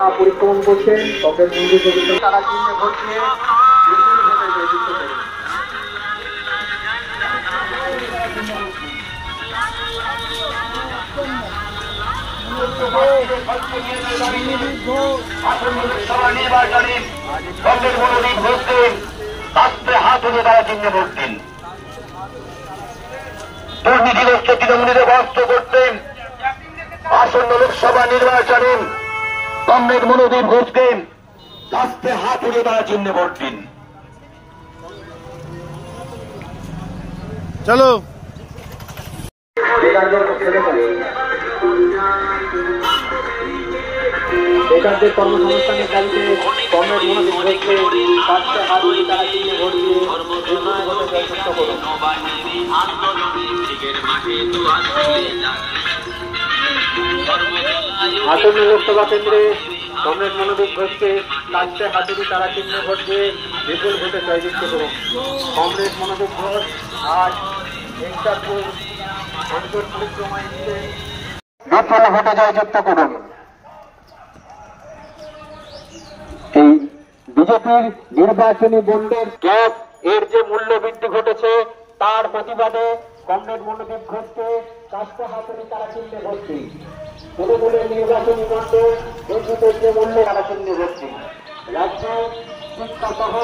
পরিক্রমণ করছেন কংগ্রেস মন্দির তারা চিহ্নে ভোট দিয়ে দুর্নীতিগ্রস্ত তৃণমূলীদের বস্ত্র করতেন আসন্ন লোকসভা নির্বাচনে কমরেড মনোদীপ ঘোষকে রাস্তে হাত উড়িয়ে তারা চিহ্নে ভোট দিন। চলো বেকারদের কর্মসংস্থানের দাবিতে কমরেড মনোদীপ ঘোষকে রাস্তে হাত উড়িয়ে তারা চিহ্নে ভোট দিয়ে জয়যুক্ত করুন। আসন্ন লোকসভা কেন্দ্রে কমরেড মনোদীপ ঘোষকে কাস্তে হাতুড়ি তারা চিহ্নে ভোট দিয়ে বিপুল ভোটে জয়যুক্ত করুন। কমরেড মনোদীপ ঘোষ আজ বিপুল ভোটে জয়যুক্ত করুন। এই বিজেপির নির্বাচনী বন্ডের গ্যাস এর যে মূল্য বৃদ্ধি ঘটেছে তার প্রতিবাদে কমরেড মনোদীপ ঘোষকে কাস্তে হাতুড়ি তারা চিহ্নে ভোট দিন। তৃণমূলের নির্বাচনী বন্ডে বিদ্যুতের যে মূল্য তারা চিহ্নে ভোট দিন। রাজ্যে শিক্ষা সহ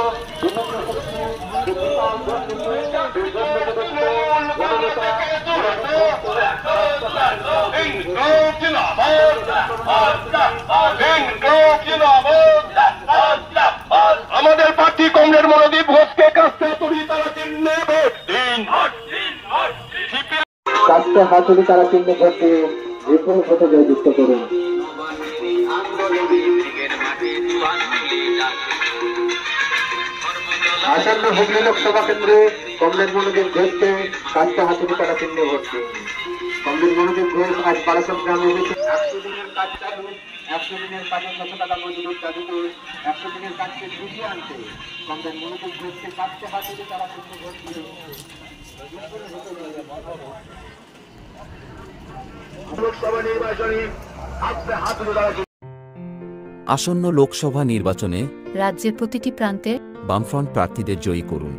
বিভিন্ন আমাদের প্রার্থী কমরেড মনোদীপ ঘোষকে কাস্তে হাতুড়ি তারা চিহ্নে ভোট দিন। কাস্তে হাতুড়ি তারা চিহ্নে ভোট দিয়ে বিপুল ভোটে জয়যুক্ত করুন। আসন্ন হুগলি লোকসভা কেন্দ্রে কমরেড মনোদীপ ঘোষকে কাস্তে হাতুড়ি তারা চিহ্নে ভোট দিন। কমরেড মনোদীপ ঘোষ আজ বারাসাত গ্রামে 100 দিনের কাজ চালু, 100 দিনের কাজে 600 টাকা মজুরির দাবিতে 100 দিনের কাজকে গুছিয়ে আনতে কমরেড মনোদীপ ঘোষকে কাস্তে হাতুড়ি তারা চিহ্নে ভোট দিয়ে লোকসভা নির্বাচনে আসন্ন লোকসভা নির্বাচনে রাজ্যের প্রতিটি প্রান্তে বামফ্রন্ট প্রার্থীদের জয়ী করুন।